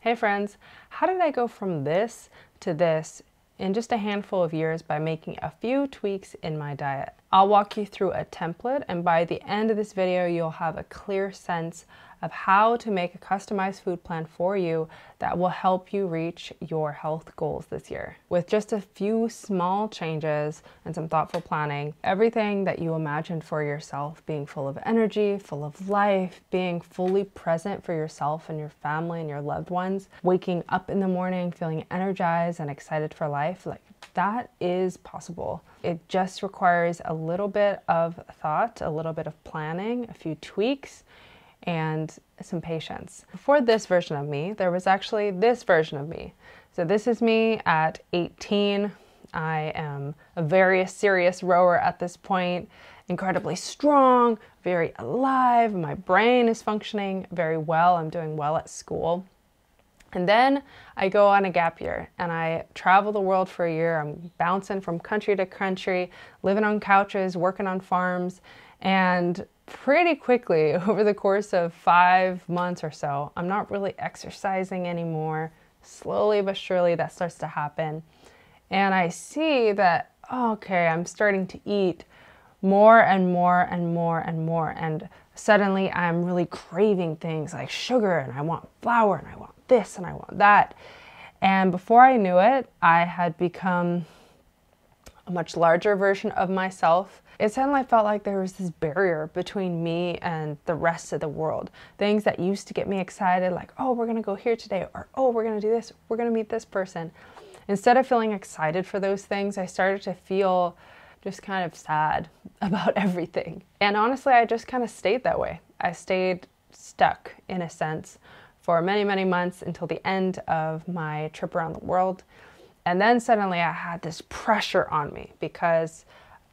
Hey friends, how did I go from this to this in just a handful of years by making a few tweaks in my diet? I'll walk you through a template, and by the end of this video, you'll have a clear sense of how to make a customized food plan for you that will help you reach your health goals this year. With just a few small changes and some thoughtful planning, everything that you imagined for yourself, being full of energy, full of life, being fully present for yourself and your family and your loved ones, waking up in the morning feeling energized and excited for life, like that is possible. It just requires a little bit of thought, a little bit of planning, a few tweaks, and some patience. Before this version of me, there was actually this version of me. So this is me at 18. I am a very serious rower at this point, incredibly strong, very alive. My brain is functioning very well. I'm doing well at school. And then I go on a gap year and I travel the world for a year. I'm bouncing from country to country, living on couches, working on farms, and pretty quickly, over the course of 5 months or so, I'm not really exercising anymore. Slowly but surely that starts to happen. And I see that, okay, I'm starting to eat more and more and more and more. And suddenly I'm really craving things like sugar, and I want flour, and I want this, and I want that. And before I knew it, I had become a much larger version of myself. It suddenly felt like there was this barrier between me and the rest of the world. Things that used to get me excited, like, oh, we're gonna go here today, or oh, we're gonna do this, we're gonna meet this person. Instead of feeling excited for those things, I started to feel just kind of sad about everything. And honestly, I just kind of stayed that way. I stayed stuck, in a sense, for many, many months until the end of my trip around the world. And then suddenly I had this pressure on me because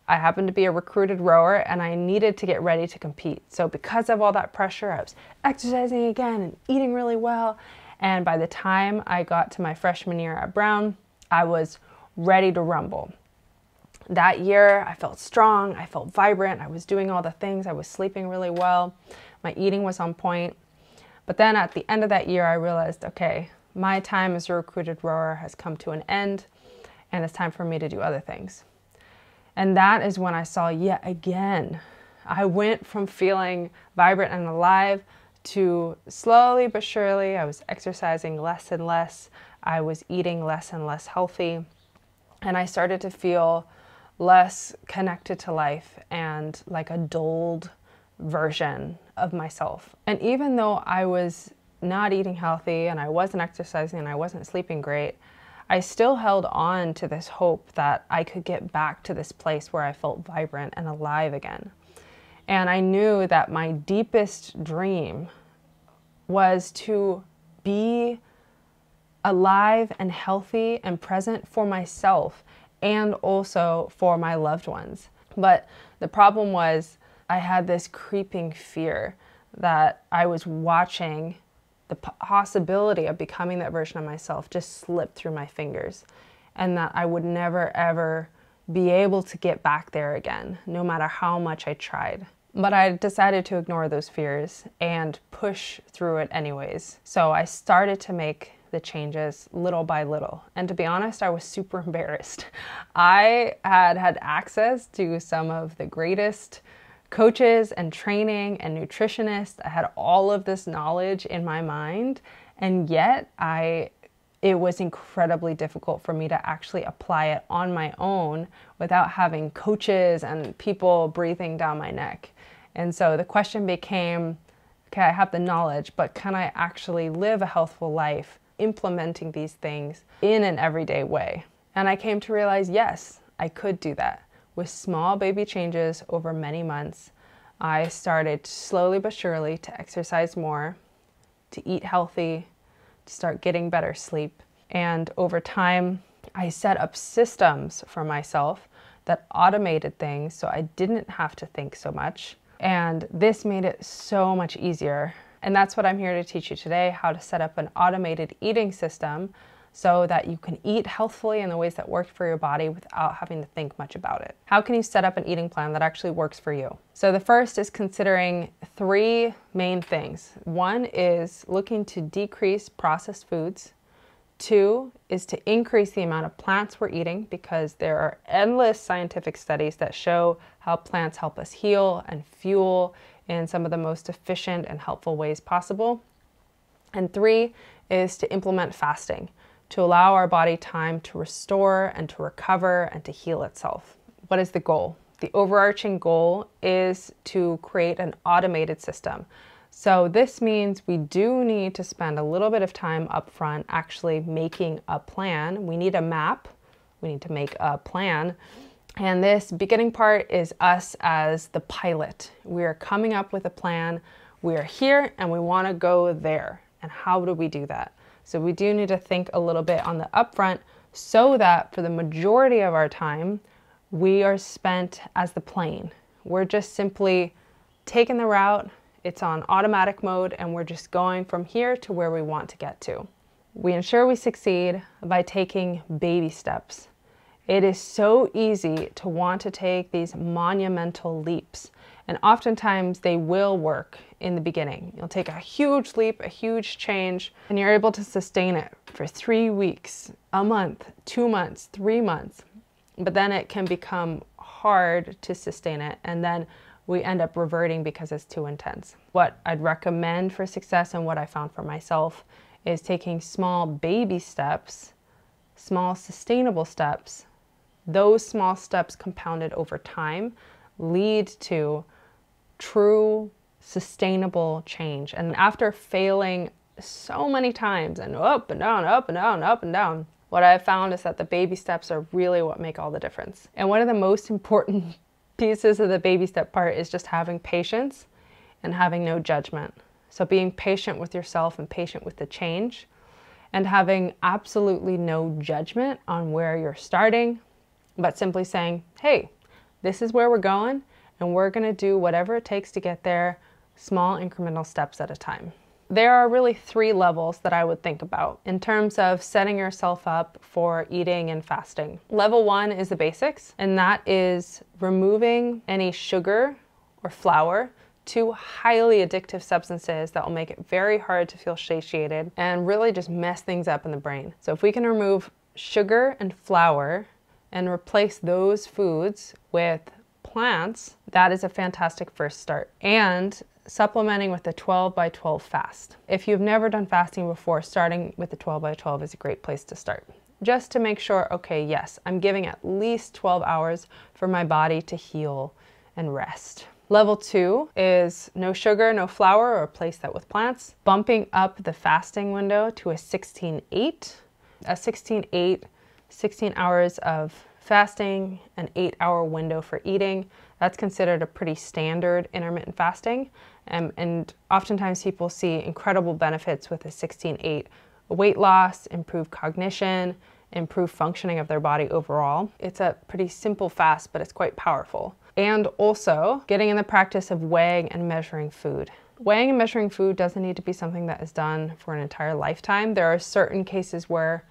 I happened to be a recruited rower and I needed to get ready to compete. So because of all that pressure, I was exercising again and eating really well. And by the time I got to my freshman year at Brown, I was ready to rumble. That year, I felt strong, I felt vibrant, I was doing all the things, I was sleeping really well, my eating was on point. But then at the end of that year, I realized, okay, my time as a recruited rower has come to an end and it's time for me to do other things. And that is when I saw yet again, I went from feeling vibrant and alive to slowly but surely, I was exercising less and less. I was eating less and less healthy. And I started to feel less connected to life and like a dulled version of myself. And even though I was not eating healthy and I wasn't exercising and I wasn't sleeping great, I still held on to this hope that I could get back to this place where I felt vibrant and alive again. And I knew that my deepest dream was to be alive and healthy and present for myself and also for my loved ones. But the problem was I had this creeping fear that I was watching the possibility of becoming that version of myself just slip through my fingers, and that I would never ever be able to get back there again, no matter how much I tried. But I decided to ignore those fears and push through it anyways. So I started to make the changes little by little. And to be honest, I was super embarrassed. I had access to some of the greatest coaches and training and nutritionists. I had all of this knowledge in my mind, and yet it was incredibly difficult for me to actually apply it on my own without having coaches and people breathing down my neck. And so the question became, okay, I have the knowledge, but can I actually live a healthful life implementing these things in an everyday way? And I came to realize, yes, I could do that. With small baby changes over many months, I started slowly but surely to exercise more, to eat healthy, to start getting better sleep. And over time, I set up systems for myself that automated things so I didn't have to think so much. And this made it so much easier. And that's what I'm here to teach you today, how to set up an automated eating system so that you can eat healthfully in the ways that work for your body without having to think much about it. How can you set up an eating plan that actually works for you? So the first is considering 3 main things. 1 is looking to decrease processed foods. 2 is to increase the amount of plants we're eating, because there are endless scientific studies that show how plants help us heal and fuel in some of the most efficient and helpful ways possible. And 3 is to implement fasting, to allow our body time to restore and to recover and to heal itself. What is the goal? The overarching goal is to create an automated system. So this means we do need to spend a little bit of time up front actually making a plan. We need a map. We need to make a plan. And this beginning part is us as the pilot. We are coming up with a plan. We are here and we want to go there. And how do we do that? So we do need to think a little bit on the upfront so that for the majority of our time, we are spent as the plane. We're just simply taking the route. It's on automatic mode and we're just going from here to where we want to get to. We ensure we succeed by taking baby steps. It is so easy to want to take these monumental leaps, and oftentimes they will work in the beginning. You'll take a huge leap, a huge change, and you're able to sustain it for 3 weeks, a month, 2 months, 3 months. But then it can become hard to sustain it, and then we end up reverting because it's too intense. What I'd recommend for success and what I found for myself is taking small baby steps, small sustainable steps. Those small steps compounded over time lead to true sustainable change. And after failing so many times and up and down, up and down, up and down, what I've found is that the baby steps are really what make all the difference. And one of the most important pieces of the baby step part is just having patience and having no judgment. So being patient with yourself and patient with the change, and having absolutely no judgment on where you're starting, but simply saying, hey, this is where we're going, and we're going to do whatever it takes to get there, small incremental steps at a time. There are really 3 levels that I would think about in terms of setting yourself up for eating and fasting. Level 1 is the basics, and that is removing any sugar or flour, 2 highly addictive substances that will make it very hard to feel satiated and really just mess things up in the brain. So if we can remove sugar and flour and replace those foods with plants, that is a fantastic first start. And supplementing with the 12-by-12 fast. If you've never done fasting before, starting with the 12-by-12 is a great place to start. Just to make sure, okay, yes, I'm giving at least 12 hours for my body to heal and rest. Level 2 is no sugar, no flour, or replace that with plants. Bumping up the fasting window to a 16-8. A 16-8, 16 hours of fasting, an 8-hour window for eating. That's considered a pretty standard intermittent fasting. And oftentimes people see incredible benefits with a 16-8. Weight loss, improved cognition, improved functioning of their body overall. It's a pretty simple fast, but it's quite powerful. And also getting in the practice of weighing and measuring food. Weighing and measuring food doesn't need to be something that is done for an entire lifetime. There are certain cases where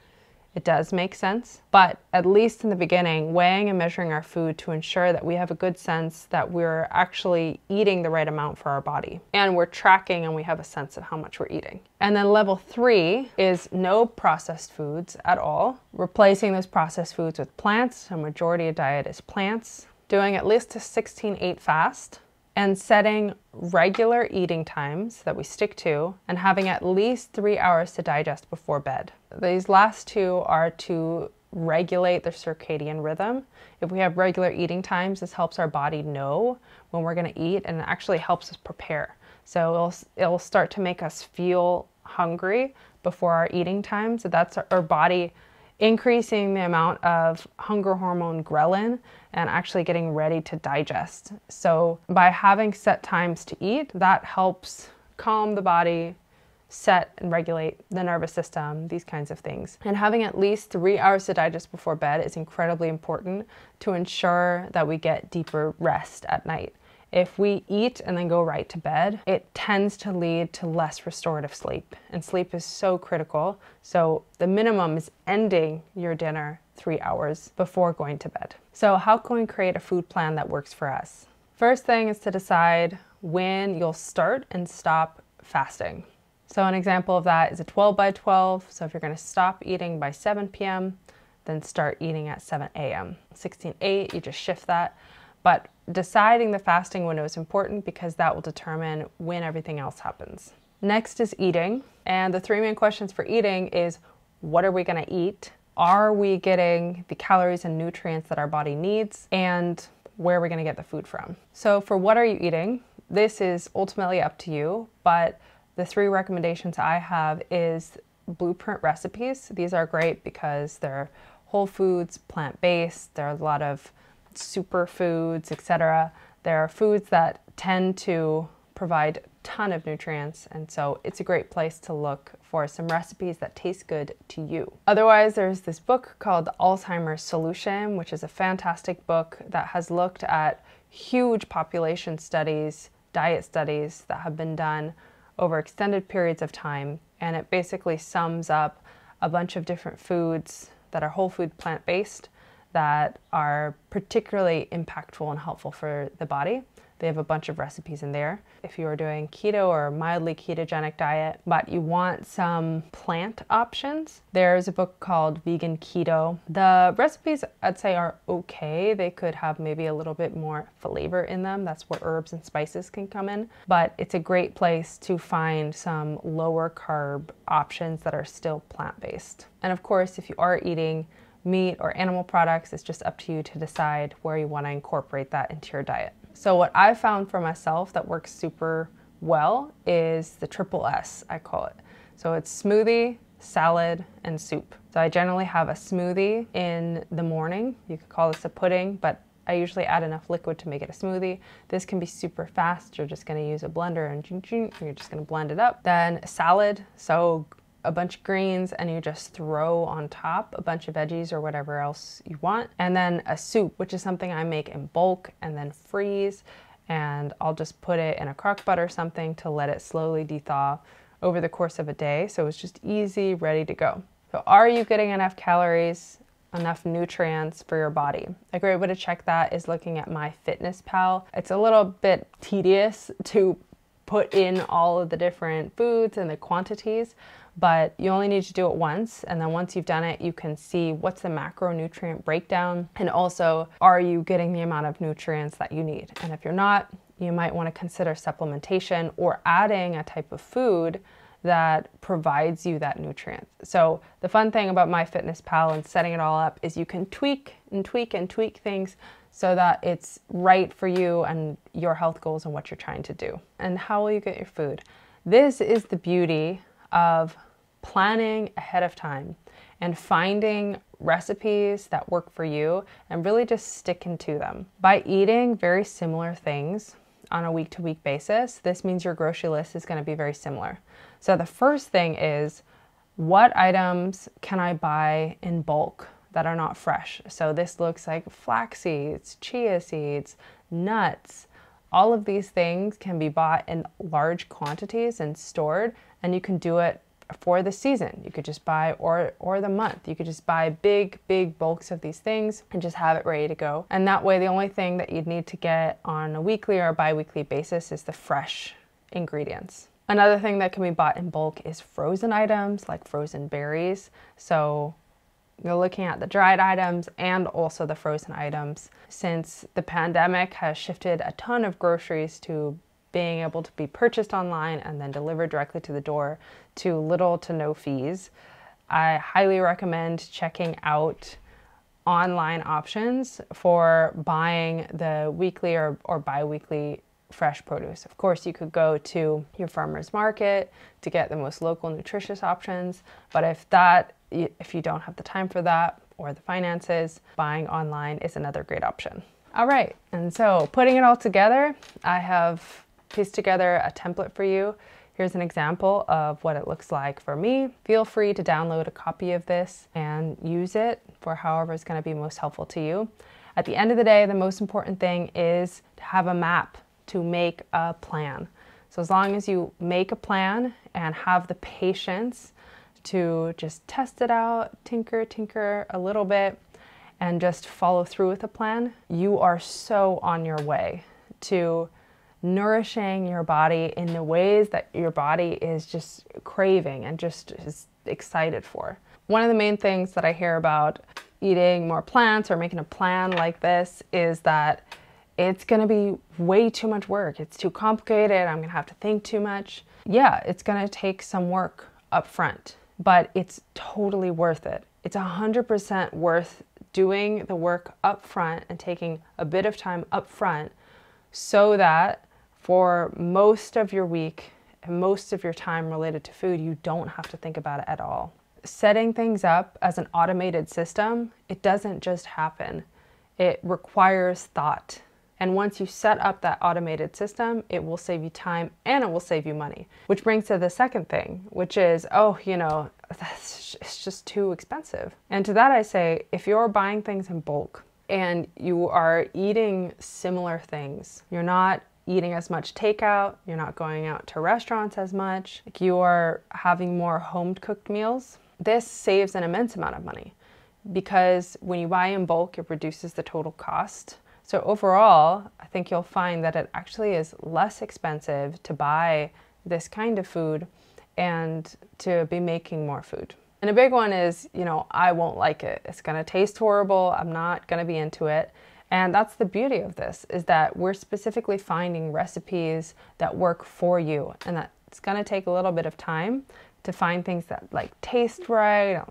it does make sense, but at least in the beginning, weighing and measuring our food to ensure that we have a good sense that we're actually eating the right amount for our body, and we're tracking and we have a sense of how much we're eating. And then level 3 is no processed foods at all, replacing those processed foods with plants. A majority of diet is plants, doing at least a 16-8 fast, and setting regular eating times that we stick to, and having at least 3 hours to digest before bed. These last 2 are to regulate the circadian rhythm. If we have regular eating times, this helps our body know when we're going to eat, and it actually helps us prepare. So it'll start to make us feel hungry before our eating time. So that's our body increasing the amount of hunger hormone ghrelin and actually getting ready to digest. So by having set times to eat, that helps calm the body, set and regulate the nervous system, these kinds of things. And having at least 3 hours to digest before bed is incredibly important to ensure that we get deeper rest at night. If we eat and then go right to bed, it tends to lead to less restorative sleep. And sleep is so critical. So the minimum is ending your dinner 3 hours before going to bed. So how can we create a food plan that works for us? First thing is to decide when you'll start and stop fasting. So an example of that is a 12 by 12. So if you're going to stop eating by 7 p.m., then start eating at 7 a.m. 16/8, you just shift that. But deciding the fasting window is important because that will determine when everything else happens. Next is eating. And the 3 main questions for eating is, what are we going to eat? Are we getting the calories and nutrients that our body needs? And where are we going to get the food from? So for what are you eating? This is ultimately up to you, but the 3 recommendations I have is blueprint recipes. These are great because they're whole foods, plant-based. There are a lot of superfoods, etc. There are foods that tend to provide a ton of nutrients, and so it's a great place to look for some recipes that taste good to you. Otherwise, there's this book called The Alzheimer's Solution, which is a fantastic book that has looked at huge population studies, diet studies that have been done over extended periods of time, and it basically sums up a bunch of different foods that are whole food plant-based that are particularly impactful and helpful for the body. They have a bunch of recipes in there. If you are doing keto or mildly ketogenic diet, but you want some plant options, there's a book called Vegan Keto. The recipes, I'd say, are okay. They could have maybe a little bit more flavor in them. That's where herbs and spices can come in. But it's a great place to find some lower carb options that are still plant-based. And of course, if you are eating meat or animal products, it's just up to you to decide where you want to incorporate that into your diet. So what I found for myself that works super well is the triple S, I call it. So it's smoothie, salad, and soup. So I generally have a smoothie in the morning. You could call this a pudding, but I usually add enough liquid to make it a smoothie. This can be super fast. You're just going to use a blender and you're just going to blend it up. Then salad, so a bunch of greens, and you just throw on top a bunch of veggies or whatever else you want. And then a soup, which is something I make in bulk and then freeze, and I'll just put it in a crock pot or something to let it slowly dethaw over the course of a day. So it's just easy, ready to go. So are you getting enough calories, enough nutrients for your body? A great way to check that is looking at MyFitnessPal. It's a little bit tedious to put in all of the different foods and the quantities, but you only need to do it once, and then once you've done it, you can see what's the macronutrient breakdown, and also, are you getting the amount of nutrients that you need? And if you're not, you might want to consider supplementation or adding a type of food that provides you that nutrient. So the fun thing about MyFitnessPal and setting it all up is you can tweak and tweak and tweak things so that it's right for you and your health goals and what you're trying to do. And how will you get your food? This is the beauty of planning ahead of time and finding recipes that work for you and really just sticking to them. By eating very similar things on a week-to-week basis, this means your grocery list is going to be very similar. So the first thing is, what items can I buy in bulk that are not fresh? So this looks like flax seeds, chia seeds, nuts. All of these things can be bought in large quantities and stored, and you can do it for the season. You could just buy, or the month, you could just buy big bulks of these things and just have it ready to go. And that way, the only thing that you'd need to get on a weekly or a bi-weekly basis is the fresh ingredients. Another thing that can be bought in bulk is frozen items, like frozen berries. So you're looking at the dried items and also the frozen items. Since the pandemic has shifted a ton of groceries to being able to be purchased online and then delivered directly to the door to little to no fees, I highly recommend checking out online options for buying the weekly or bi-weekly fresh produce. Of course, you could go to your farmer's market to get the most local nutritious options, but if you don't have the time for that or the finances, buying online is another great option. All right, and so putting it all together, I have pieced together a template for you. Here's an example of what it looks like for me. Feel free to download a copy of this and use it for however is going to be most helpful to you. At the end of the day, the most important thing is to have a map to make a plan. So as long as you make a plan and have the patience to just test it out, tinker a little bit, and just follow through with a plan, you are so on your way to nourishing your body in the ways that your body is just craving and just is excited for. One of the main things that I hear about eating more plants or making a plan like this is that it's gonna be way too much work. It's too complicated. I'm gonna have to think too much. Yeah, it's gonna take some work up front, but it's totally worth it. It's 100% worth doing the work up front and taking a bit of time up front so that for most of your week and most of your time related to food, you don't have to think about it at all. Setting things up as an automated system, it doesn't just happen. It requires thought. And once you set up that automated system, it will save you time and it will save you money. Which brings to the second thing, which is, it's just too expensive. And to that I say, if you're buying things in bulk and you are eating similar things, you're not eating as much takeout, you're not going out to restaurants as much, like you are having more home cooked meals, this saves an immense amount of money because when you buy in bulk, it reduces the total cost. So overall, I think you'll find that it actually is less expensive to buy this kind of food and to be making more food. And a big one is, I won't like it. It's gonna taste horrible. I'm not gonna be into it. And that's the beauty of this, is that we're specifically finding recipes that work for you, and that it's gonna take a little bit of time to find things that taste right,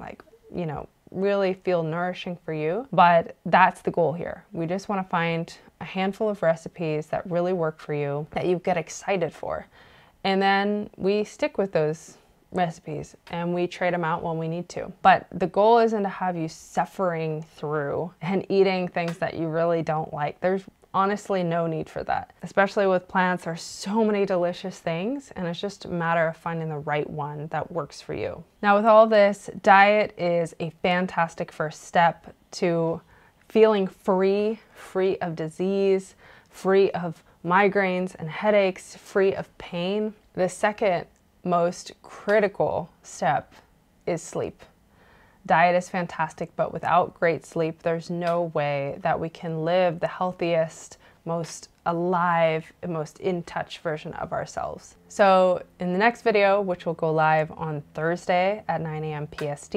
and really feel nourishing for you. But that's the goal here. We just wanna find a handful of recipes that really work for you, that you get excited for. And then we stick with those recipes and we trade them out when we need to. But the goal isn't to have you suffering through and eating things that you really don't like. There's honestly no need for that. Especially with plants, there's so many delicious things, and it's just a matter of finding the right one that works for you. Now with all this, diet is a fantastic first step to feeling free of disease, free of migraines and headaches, free of pain. The second most critical step is sleep. Diet is fantastic, but without great sleep, there's no way that we can live the healthiest, most alive, and most in touch version of ourselves. So in the next video, which will go live on Thursday at 9 a.m. PST,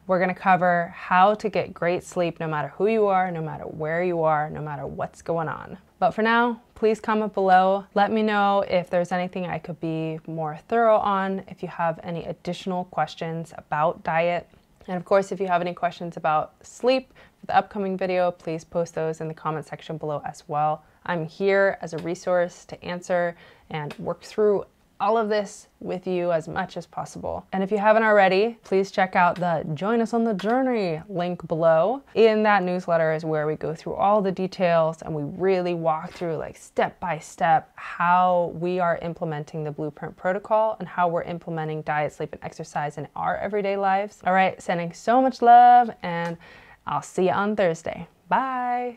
we're gonna cover how to get great sleep no matter who you are, no matter where you are, no matter what's going on. But for now, please comment below. Let me know if there's anything I could be more thorough on, if you have any additional questions about diet. And of course, if you have any questions about sleep for the upcoming video, please post those in the comment section below as well. I'm here as a resource to answer and work through all of this with you as much as possible. And if you haven't already, please check out the Join Us on the Journey link below. In that newsletter is where we go through all the details and we really walk through step by step how we are implementing the Blueprint protocol and how we're implementing diet, sleep, and exercise in our everyday lives. All right, sending so much love, and I'll see you on Thursday. Bye.